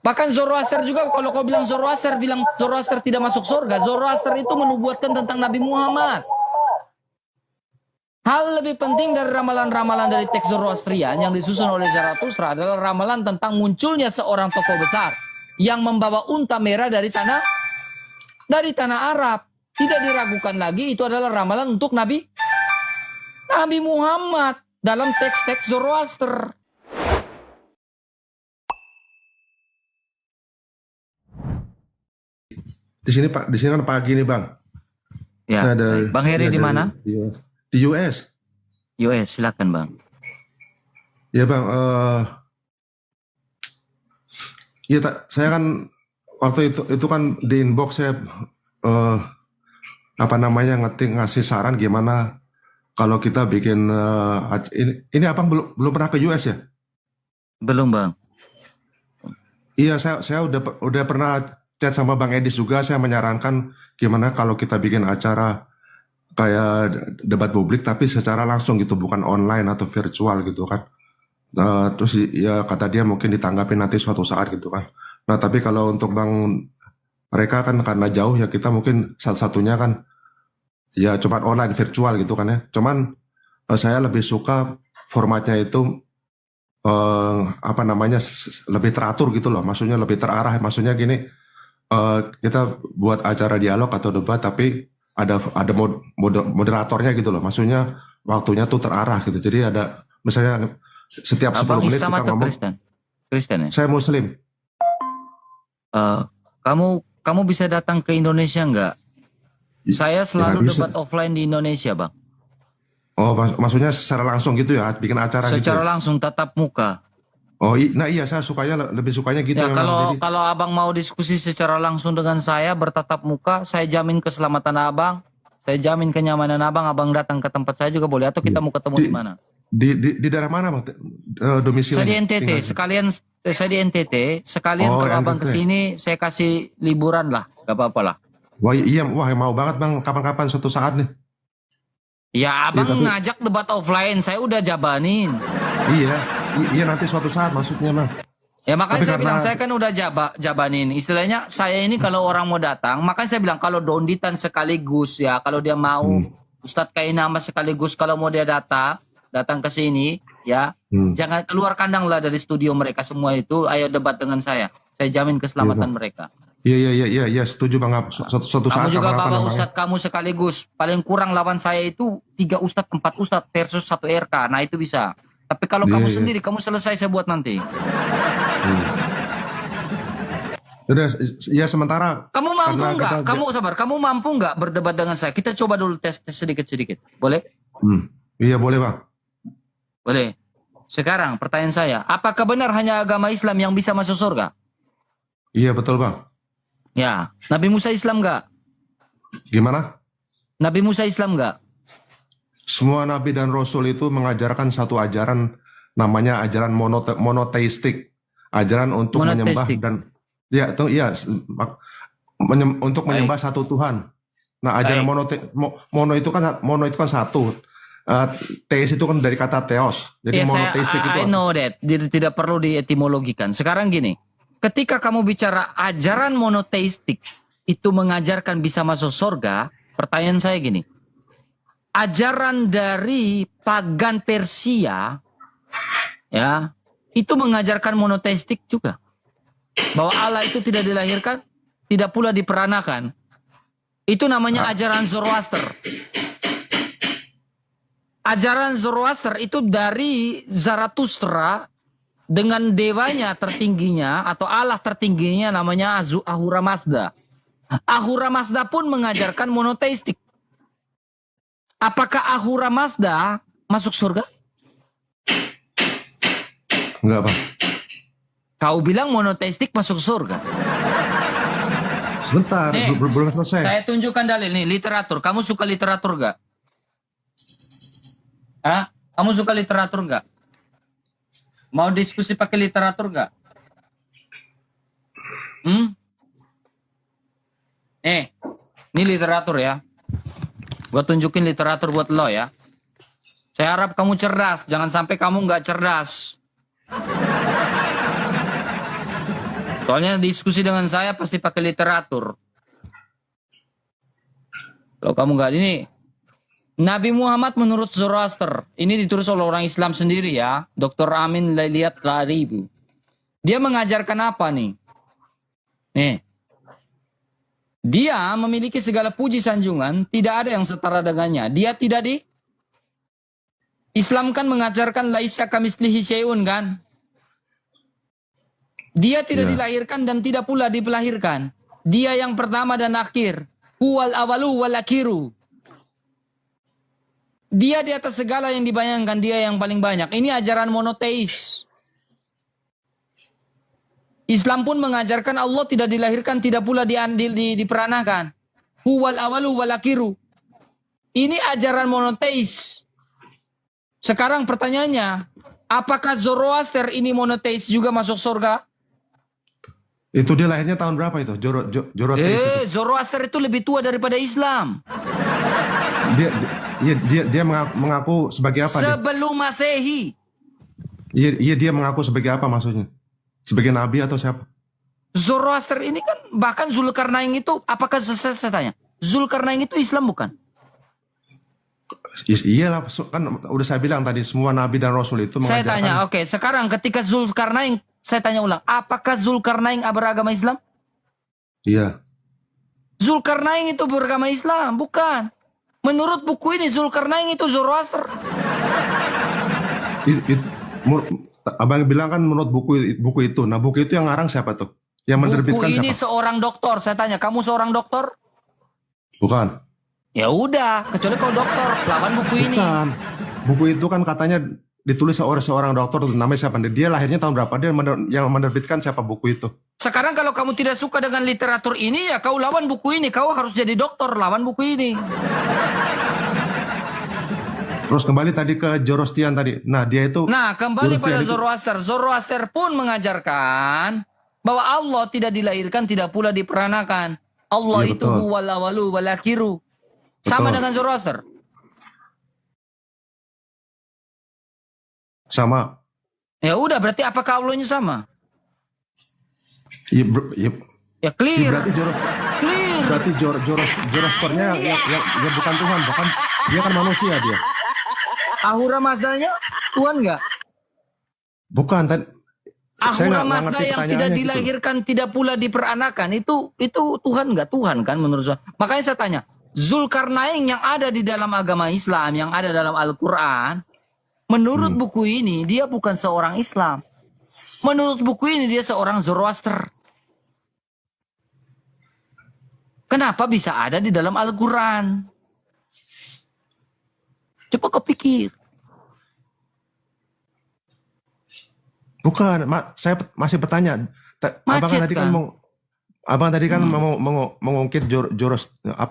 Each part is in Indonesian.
Bahkan Zoroaster juga, kalau kau bilang Zoroaster tidak masuk surga, Zoroaster itu menubuatkan tentang Nabi Muhammad. Hal lebih penting dari ramalan-ramalan dari teks Zoroastrian yang disusun oleh Zarathustra adalah ramalan tentang munculnya seorang tokoh besar yang membawa unta merah dari tanah Arab. Tidak diragukan lagi, itu adalah ramalan untuk Nabi Muhammad dalam teks-teks Zoroaster. Di sini kan pagi nih Bang. Ya, Bang Heri di mana? Di US. US, silakan Bang. Ya Bang, saya kan waktu itu kan di inbox saya ngasih saran gimana kalau kita bikin ini Abang belum pernah ke US ya? Belum Bang. Iya, saya udah pernah chat sama Bang Edis juga. Saya menyarankan gimana kalau kita bikin acara kayak debat publik tapi secara langsung gitu, bukan online atau virtual gitu kan. Terus ya kata dia mungkin ditanggapi nanti suatu saat gitu kan. Nah tapi kalau untuk mereka kan karena jauh ya, kita mungkin satu-satunya kan ya cuma online virtual gitu kan ya. Cuman saya lebih suka formatnya itu lebih teratur gitu loh. Maksudnya lebih terarah. Maksudnya gini, kita buat acara dialog atau debat tapi ada moderatornya gitu loh. Maksudnya waktunya tuh terarah gitu. Jadi ada misalnya setiap 10 menit kita ngomong. Kristen ya? Saya Muslim. Kamu bisa datang ke Indonesia nggak? Saya selalu debat offline di Indonesia Bang. Oh, maksudnya secara langsung gitu ya, bikin acara gitu. Secara langsung tatap muka. Oh, iya saya lebih sukanya gitu. Ya, kalau Abang mau diskusi secara langsung dengan saya bertatap muka, saya jamin keselamatan Abang, saya jamin kenyamanan Abang datang ke tempat saya juga boleh, atau kita mau ketemu di mana? Di daerah mana Bang? Domisili? Saya di NTT, sekalian kalau Abang kesini saya kasih liburan lah, gak apa-apa lah. Wah mau banget Bang, kapan-kapan suatu saat nih. Ya Abang ngajak debat offline, saya udah jabanin. Iya nanti suatu saat maksudnya Bang. Ya makanya saya bilang saya kan udah jabanin. Istilahnya saya ini kalau orang mau datang, makanya saya bilang kalau Donditan sekaligus ya, kalau dia mau Ustadz Kainama sekaligus, kalau mau dia datang ke sini ya, jangan keluar kandang lah dari studio mereka semua itu, ayo debat dengan saya jamin keselamatan mereka. Iya setuju Bang. Suatu saat kamu juga bawa Ustadz kamu sekaligus, paling kurang lawan saya itu 3 Ustadz 4 Ustadz versus 1 RK, nah itu bisa. Tapi kalau kamu sendiri, kamu selesai saya buat nanti. Udah, ya sementara. Kamu mampu nggak? Kamu mampu nggak berdebat dengan saya? Kita coba dulu tes sedikit. Boleh? Iya boleh Bang. Boleh. Sekarang pertanyaan saya, apakah benar hanya agama Islam yang bisa masuk surga? Iya betul Bang. Ya, Nabi Musa Islam nggak? Gimana? Nabi Musa Islam nggak? Semua nabi dan rasul itu mengajarkan satu ajaran, namanya ajaran monoteistik, ajaran untuk menyembah dan untuk menyembah satu Tuhan. Nah, ajaran mono itu kan satu. Teis itu kan dari kata theos. Jadi monoteistik itu. I know that. Tidak perlu dietimologikan. Sekarang gini, ketika kamu bicara ajaran monoteistik itu mengajarkan bisa masuk surga, pertanyaan saya gini. Ajaran dari pagan Persia ya, itu mengajarkan monoteistik juga. Bahwa Allah itu tidak dilahirkan, tidak pula diperanakan. Itu namanya ajaran Zoroaster. Ajaran Zoroaster itu dari Zarathustra dengan dewanya tertingginya atau Allah tertingginya namanya Ahura Mazda. Ahura Mazda pun mengajarkan monoteistik. Apakah Ahura Mazda masuk surga? Enggak Bang. Kau bilang monoteistik masuk surga. Sebentar, belum selesai. Saya tunjukkan dalil nih, literatur. Kamu suka literatur gak? Hah? Kamu suka literatur gak? Mau diskusi pakai literatur gak? Ini literatur ya. Gue tunjukin literatur buat lo ya. Saya harap kamu cerdas. Jangan sampai kamu nggak cerdas. Soalnya diskusi dengan saya pasti pakai literatur. Kalau kamu nggak ini, Nabi Muhammad menurut Zoroaster, ini ditulis oleh orang Islam sendiri ya, Dr. Amin Lailiat Laribu. Dia mengajarkan apa nih? Nih, dia memiliki segala puji sanjungan, tidak ada yang setara dengannya. Dia tidak di Islam kan mengajarkan laisa kamislihi syai'un kan? Dia tidak Ya. dilahirkan dan tidak pula dipelahirkan. Dia yang pertama dan akhir. Huwal awalu wal akhiru. Dia di atas segala yang dibayangkan, dia yang paling banyak. Ini ajaran monoteis. Islam pun mengajarkan Allah tidak dilahirkan, tidak pula diperanakan. Huwal awalu wal akhiru. Ini ajaran monoteis. Sekarang pertanyaannya, apakah Zoroaster ini monoteis juga masuk surga? Itu dia lahirnya tahun berapa itu? Zoroaster itu. Zoroaster itu lebih tua daripada Islam. Dia mengaku sebagai apa dia? Sebelum Masehi. Iya, dia mengaku sebagai apa maksudnya? Sebagai nabi atau siapa? Zoroaster ini kan bahkan Zulkarnain itu, apakah saya tanya? Zulkarnain itu Islam bukan? Iyalah, kan udah saya bilang tadi semua nabi dan rasul itu Saya mengajarkan. tanya, oke, sekarang ketika Zulkarnain, saya tanya ulang, apakah Zulkarnain beragama Islam? Iya. Zulkarnain itu beragama Islam, bukan. Menurut buku ini Zulkarnain itu Zoroaster. Abang bilang kan menurut buku itu. Nah, buku itu yang ngarang siapa tuh? Yang menerbitkan Buku ini siapa? seorang doktor. Saya tanya, kamu seorang doktor? Bukan. Ya udah, kecuali kau doktor, lawan buku ini. Bukan. Buku itu kan katanya ditulis oleh seorang dokter, namanya siapa? Dia lahirnya tahun berapa? Dia yang menerbitkan siapa buku itu? Sekarang kalau kamu tidak suka dengan literatur ini, ya kau lawan buku ini. Kau harus jadi dokter, lawan buku ini. Terus kembali tadi ke Zoroastrian tadi. Nah, dia itu. Nah, kembali pada itu- Zoroaster. Zoroaster pun mengajarkan bahwa Allah tidak dilahirkan, tidak pula diperanakan. Allah Iya, itu betul. huwal awalu wal akhiru. Sama Betul. dengan Zoroaster. Sama. Ya udah, berarti apakah Allahnya sama? Iya, Ya clear. berarti Clear. Zoroasternya ya bukan Tuhan, bahkan dia kan manusia dia. Ahura Mazda-nya Tuhan nggak? Bukan, saya Ahura nggak Mazda ngerti yang pertanyaannya tidak gitu. dilahirkan, tidak pula diperanakan, itu Tuhan nggak? Tuhan kan menurut saya. Makanya saya tanya, Zulkarnain yang ada di dalam agama Islam, yang ada dalam Al-Quran, menurut buku ini dia bukan seorang Islam. Menurut buku ini dia seorang Zoroaster. Kenapa bisa ada di dalam Al-Quran? Coba kau pikir. Bukan, saya masih bertanya. Abang Macet tadi kan? Abang tadi kan mengungkit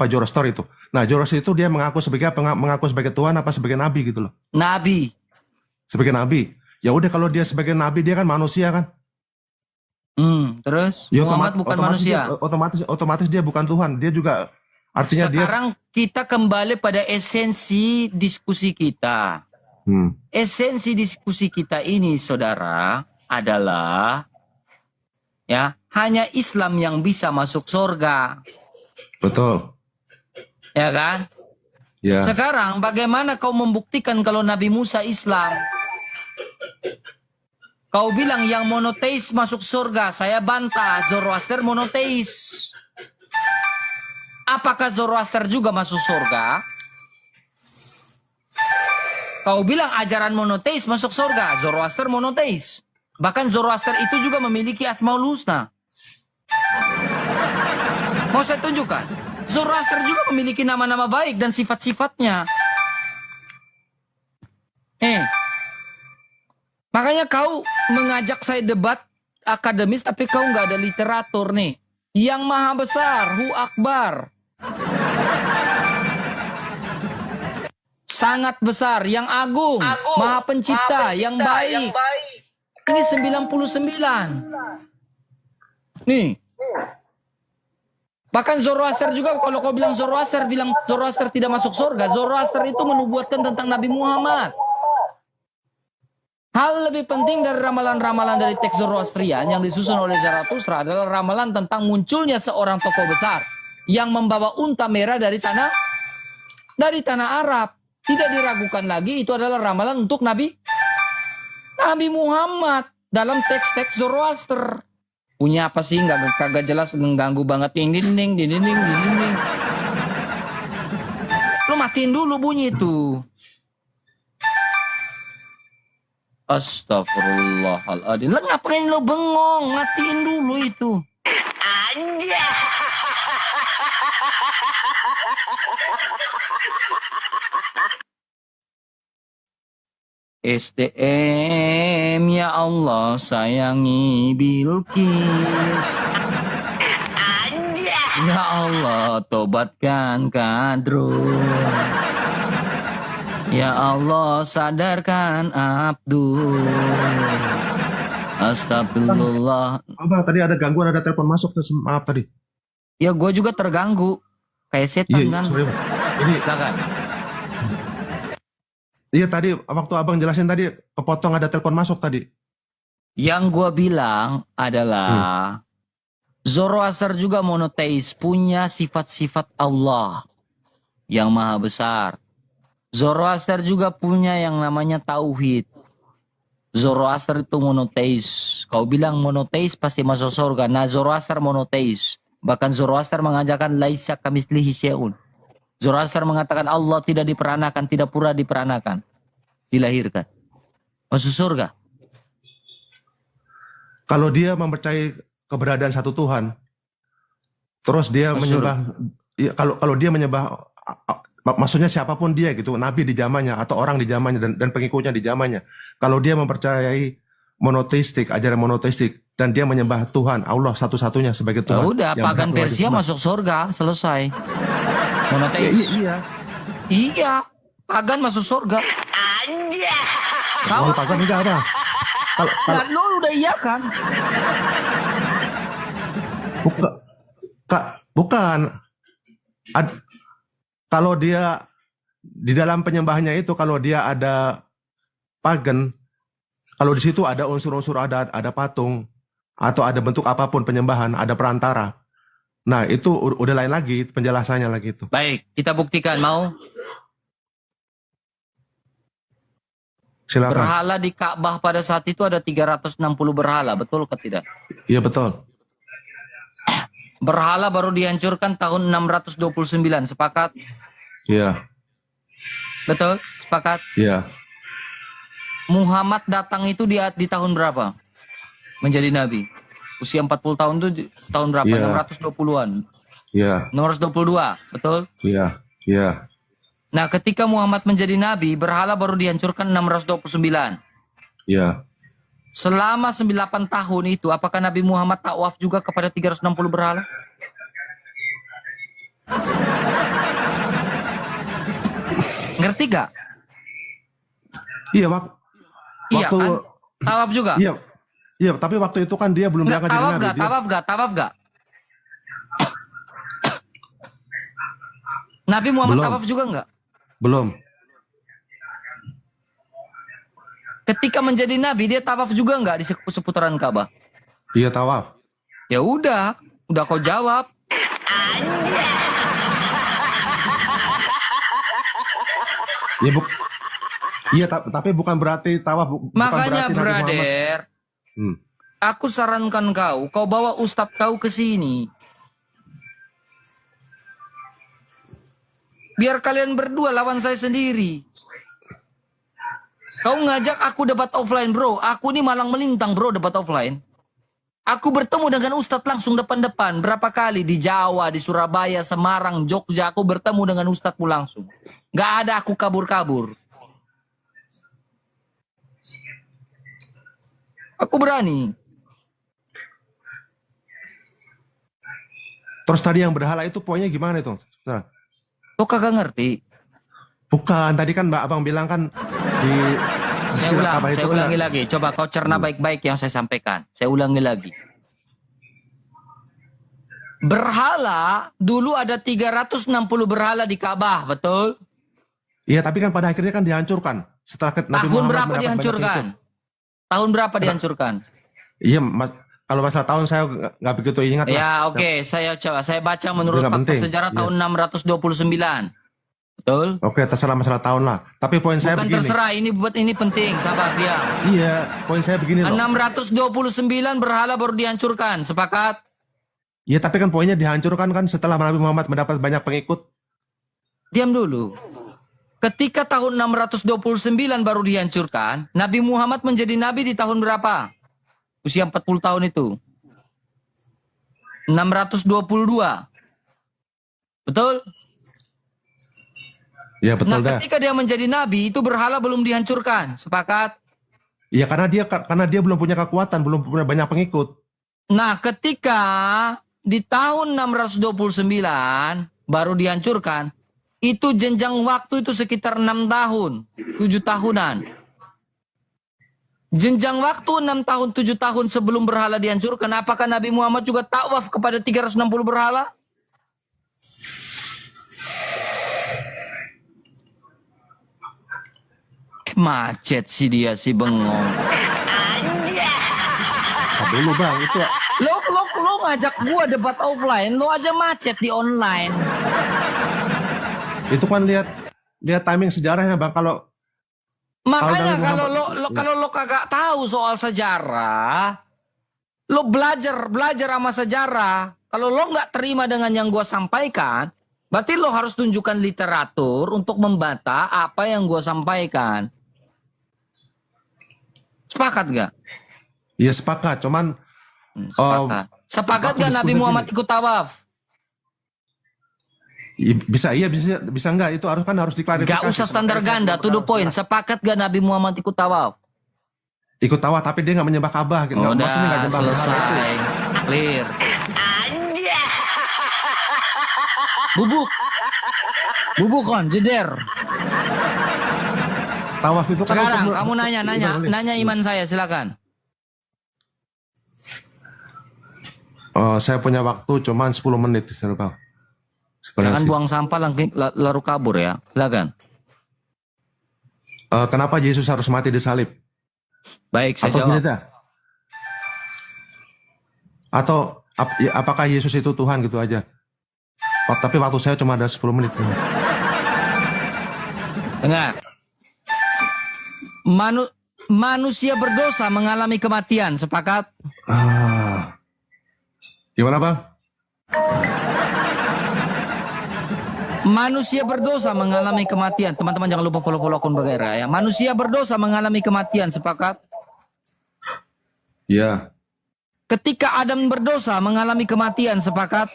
Zoroaster itu. Nah, Zoroaster itu dia mengaku sebagai apa? Mengaku sebagai Tuhan apa sebagai nabi gitu loh? Nabi. Sebagai nabi. Ya udah, kalau dia sebagai nabi dia kan manusia kan? Terus Ya, Muhammad bukan manusia. Otomatis dia bukan Tuhan. Dia juga artinya Sekarang kita kembali pada esensi diskusi kita. Esensi diskusi kita ini, saudara, adalah ya hanya Islam yang bisa masuk surga, betul. ya kan? Ya. Sekarang bagaimana kau membuktikan kalau Nabi Musa Islam? Kau bilang yang monoteis masuk surga, saya bantah, Zoroaster monoteis. Apakah Zoroaster juga masuk surga? Kau bilang ajaran monoteis masuk surga, Zoroaster monoteis. Bahkan Zoroaster itu juga memiliki Asmaul Husna. Mau saya tunjukkan? Zoroaster juga memiliki nama-nama baik dan sifat-sifatnya. Makanya kau mengajak saya debat akademis, tapi kau nggak ada literatur nih. Yang maha besar, Hu Akbar. Sangat besar, yang agung, maha pencipta, yang baik. Ini 99. Nih. Bahkan Zoroaster juga, kalau kau bilang Zoroaster tidak masuk surga, Zoroaster itu menubuatkan tentang Nabi Muhammad. Hal lebih penting dari ramalan-ramalan dari teks Zoroastrian yang disusun oleh Zarathustra adalah ramalan tentang munculnya seorang tokoh besar yang membawa unta merah dari tanah Arab. Tidak diragukan lagi itu adalah ramalan untuk Nabi Muhammad dalam teks-teks Zoroaster. Punya apa sih? Nggak kagak jelas, mengganggu banget. Ding ding ding ding ding ding. Lu matiin dulu bunyi itu. Astagfirullahaladzim. Lah ngapain lo bengong? Matiin dulu itu. Aja. STM ya Allah sayangi Bilqis. Aja. Ya Allah tobatkan Kadrun. Ya Allah sadarkan Abdul. Astagfirullah. Abah, tadi ada gangguan, ada telepon masuk. Maaf tadi. Ya gue juga terganggu. Kayak setan kan. Sorry, Bang. Ini Silakan. iya tadi waktu abang jelasin tadi kepotong, ada telepon masuk tadi. Yang gue bilang adalah Zoroaster juga monoteis, punya sifat-sifat Allah yang maha besar. Zoroaster juga punya yang namanya tauhid. Zoroaster itu monoteis. Kau bilang monoteis pasti masuk surga. Nah, Zoroaster monoteis. Bahkan Zoroaster mengajarkan laisa kamitslihi syai'un. Zoroaster mengatakan Allah tidak diperanakan, tidak pura diperanakan, dilahirkan. Masuk surga. Kalau dia mempercayai keberadaan satu Tuhan, terus dia menyembah, ya, kalau dia menyembah, maksudnya siapapun dia gitu, nabi di zamannya atau orang di zamannya dan pengikutnya di zamannya, kalau dia mempercayai monoteistik, ajaran monoteistik, dan dia menyembah Tuhan Allah satu-satunya sebagai Ya Tuhan. udah, pagan Persia masuk surga, selesai. Monoteis. Iya, pagan masuk surga. Anjay. Kalau pagan enggak apa? Kalau lo udah iya kan? Bukan. Kalau dia di dalam penyembahnya itu, kalau dia ada pagan, kalau di situ ada unsur-unsur, ada patung atau ada bentuk apapun penyembahan, ada perantara. Nah, itu udah lain lagi penjelasannya lagi itu. Baik, kita buktikan, mau? Silakan. Berhala di Ka'bah pada saat itu ada 360 berhala, betul atau tidak? Iya, betul. Berhala baru dihancurkan tahun 629, sepakat? Iya. Betul? Sepakat? Iya. Muhammad datang itu di tahun berapa? Menjadi nabi. Usia 40 tahun itu tahun berapa? Iya. 620-an. Iya. 622, betul? Iya. Iya. Nah, ketika Muhammad menjadi nabi, berhala baru dihancurkan 629. Iya. Selama 98 tahun itu, apakah Nabi Muhammad tawaf juga kepada 360 berhala? Ngerti gak? Iya, Iya kan? Tawaf juga? Iya. Iya, tapi waktu itu kan dia belum diangkat jadi nabi. Tawaf gak? Nabi Muhammad tawaf juga enggak? Belum. Ketika menjadi nabi dia tawaf juga enggak di seputaran Ka'bah? Iya, tawaf. Ya udah kau jawab. Ya, iya, tapi bukan berarti tawaf. Makanya brother, aku sarankan kau bawa ustadz kau ke sini. Biar kalian berdua lawan saya sendiri. Kau ngajak aku debat offline, bro. Aku ini malang melintang, bro, debat offline. Aku bertemu dengan ustadz langsung depan-depan. Berapa kali di Jawa, di Surabaya, Semarang, Jogja. Aku bertemu dengan ustadzmu langsung. Gak ada aku kabur-kabur. Aku berani. Terus tadi yang berhala itu poinnya gimana itu? Nah. Kok kagak ngerti? Bukan, tadi kan Mbak Abang bilang kan di Saya ulangi lagi. Coba kau cerna baik-baik yang saya sampaikan. Saya ulangi lagi. Berhala, dulu ada 360 berhala di Ka'bah, betul? Iya, tapi kan pada akhirnya kan dihancurkan. Setelah Nabi Tahun Muhammad berapa mendapat banyak dihancurkan? pengikut. Tahun berapa dihancurkan? Iya, kalau masalah tahun saya nggak begitu ingat lah. Ya, oke. Saya baca menurut Itu nggak fakta penting. sejarah Iya. tahun 629. Betul? Oke, terserah masalah tahun lah. Tapi poin saya Bukan begini. terserah, ini penting, sabar diam. Iya, poin saya begini loh. 629 berhala baru dihancurkan, sepakat? Iya, tapi kan poinnya dihancurkan kan setelah Nabi Muhammad mendapat banyak pengikut. Diam dulu. Ketika tahun 629 baru dihancurkan, Nabi Muhammad menjadi nabi di tahun berapa? Usia 40 tahun itu. 622. Betul? Iya, betul Nah, dah. ketika dia menjadi nabi, itu berhala belum dihancurkan. Sepakat? Iya, karena dia belum punya kekuatan, belum punya banyak pengikut. Nah, ketika di tahun 629 baru dihancurkan, itu jenjang waktu itu sekitar 6 tahun, 7 tahunan. Jenjang waktu 6 tahun, 7 tahun sebelum berhala dihancurkan, apakah Nabi Muhammad juga tawaf kepada 360 berhala? Macet sih dia si bengong. Nah, dulu bang, itu Lo ngajak gua debat offline, lo aja macet di online. kan lihat timing sejarahnya bang. Kalau Makanya Nabi Muhammad- kalau lo kagak tahu soal sejarah, lo belajar sama sejarah. Kalau lo nggak terima dengan yang gua sampaikan, berarti lo harus tunjukkan literatur untuk membantah apa yang gua sampaikan. Sepakat gak? iya sepakat, cuman Sepakat. Sepakat waktu gak Nabi diskusi Muhammad gini. ikut tawaf? bisa enggak itu harus diklarifikasi. Gak usah standar Makanya saya ganda, to the berharap point. Sepakat gak Nabi Muhammad ikut tawaf? ikut tawaf, tapi dia nggak menyembah Ka'bah gitu. Udah, Maksudnya nggak nyembah berhala itu. selesai. Clear. Bubuk kon, jeder. Tawaf itu kan Sekarang untuk- kamu nanya iman saya, silakan. Saya punya waktu cuman 10 menit bang. Sebenarnya Jangan sih. buang sampah lalu kabur ya. Silakan. Kenapa Yesus harus mati di salib? Baik, saya Atau jawab. gini dah. Atau apakah Yesus itu Tuhan gitu aja? Tapi waktu saya cuma ada 10 menit. Dengar. Manusia berdosa mengalami kematian, sepakat? Gimana bang? Manusia berdosa mengalami kematian. Teman-teman jangan lupa follow akun Bagaira ya. Manusia berdosa mengalami kematian, sepakat? Iya. Ketika Adam berdosa mengalami kematian, sepakat?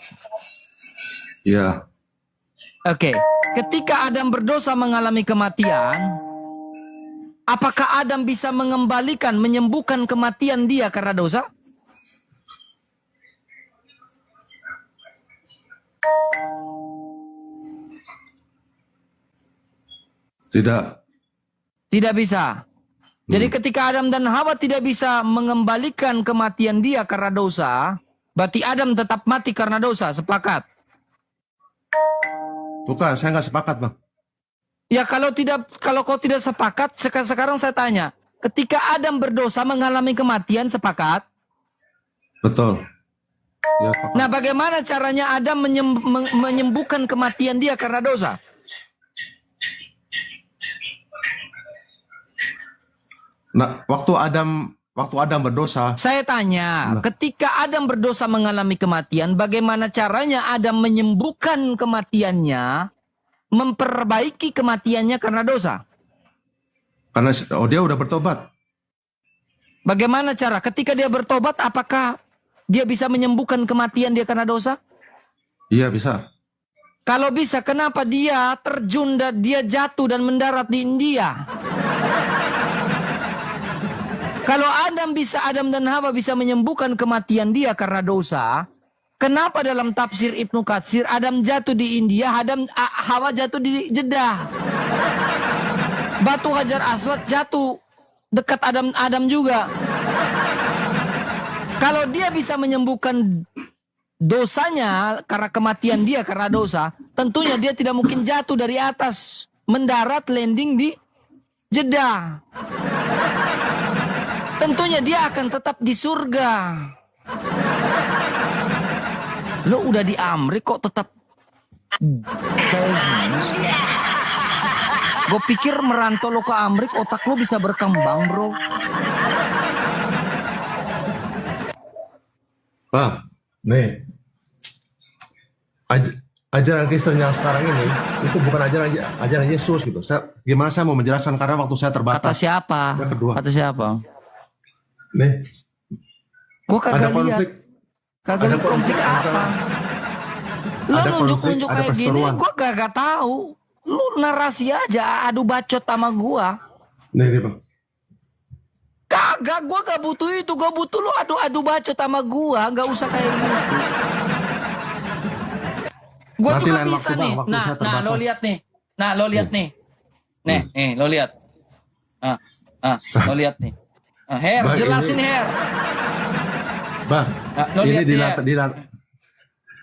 Iya. Oke. Ketika Adam berdosa mengalami kematian, apakah Adam bisa mengembalikan, menyembuhkan kematian dia karena dosa? Tidak. Tidak bisa. Jadi ketika Adam dan Hawa tidak bisa mengembalikan kematian dia karena dosa, berarti Adam tetap mati karena dosa, sepakat? Bukan, saya nggak sepakat bang. Ya kalau kau tidak sepakat, sekarang saya tanya, ketika Adam berdosa mengalami kematian, sepakat? Betul. Ya, sepakat. Nah, bagaimana caranya Adam menyembuhkan kematian dia karena dosa? Nah, waktu Adam berdosa, Saya tanya, ketika Adam berdosa mengalami kematian, bagaimana caranya Adam menyembuhkan kematiannya, memperbaiki kematiannya karena dosa? karena dia udah bertobat. Bagaimana cara ketika dia bertobat, apakah dia bisa menyembuhkan kematian dia karena dosa? Iya bisa. Kalau bisa, kenapa dia terjun dan dia jatuh dan mendarat di India? Kalau Adam dan Hawa bisa menyembuhkan kematian dia karena dosa, kenapa dalam tafsir Ibnu Katsir Adam jatuh di India, Hawa jatuh di Jeddah? Batu Hajar Aswad jatuh dekat Adam juga. Kalau dia bisa menyembuhkan dosanya karena kematian dia karena dosa, tentunya dia tidak mungkin jatuh dari atas, mendarat landing di Jeddah. tentunya dia akan tetap di surga. Lo udah di Amrik kok tetap kayak gini sih? Gue pikir merantau lo ke Amrik otak lo bisa berkembang, bro. Bang, nih ajaran Kristen yang sekarang ini itu bukan ajaran Yesus gitu. Gimana saya mau menjelaskan karena waktu saya terbatas. Kata siapa? Yang kedua. Kata siapa? Nih, Gue ada kagak lihat. konflik. Kagak lihat konflik apa? Lo Ada konflik, nunjuk-nunjuk ada kayak gini, perseteruan. gue kagak tahu. Lu narasi aja, adu bacot sama gua. Nih Bang. Kagak, gua gak butuh itu. Gua butuh lu adu bacot sama gua. Gak usah kayak gitu. Gua Nanti tuh gak lain bisa waktu, Bang, nih. waktu Nah, saya terbatas. lo lihat nih. Nah, lo lihat nih. Nih, lo lihat. Lo lihat nih. Her, Bang, jelasin ini- Her. Bang, Lo ini lihat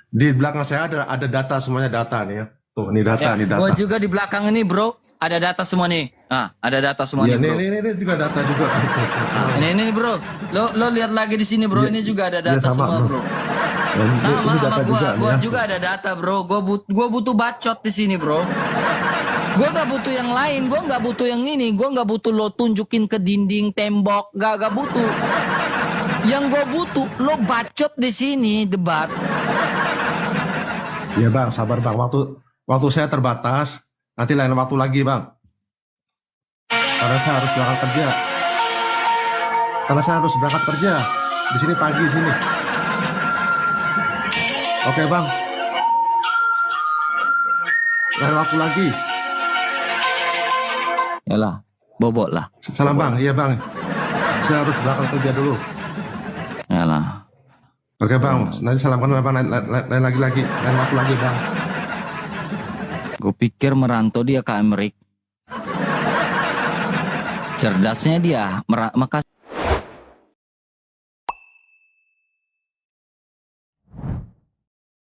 di belakang saya ada data, semuanya data nih ya. Tuh, ini data, ini data. Gua juga di belakang ini, bro. Ada data semua nih. Ada data semua Iya, nih, bro. ini juga data juga. Ini bro. Lo lihat lagi di sini, bro. Ini juga ada data sama, semua, bro. Ini Sama data gua. juga, Gua ya. juga ada data, bro. Gua butuh bacot di sini, bro. Gua gak butuh yang lain. Gua gak butuh yang ini. Gua gak butuh lo tunjukin ke dinding, tembok. Gak butuh. Yang gua butuh lo bacot di sini, debat. Iya Bang, sabar Bang. Waktu saya terbatas, nanti lain waktu lagi Bang. Karena saya harus berangkat kerja. Di sini pagi di sini. Oke Bang. Lain waktu lagi. Yalah, bobot lah. Salam Bang, iya Bang. Saya harus berangkat kerja dulu. Yalah. Oke Bang, nanti salam kenal Bang, lain waktu lagi Bang. Gue pikir merantau dia ke Amerika. Cerdasnya dia, makasih.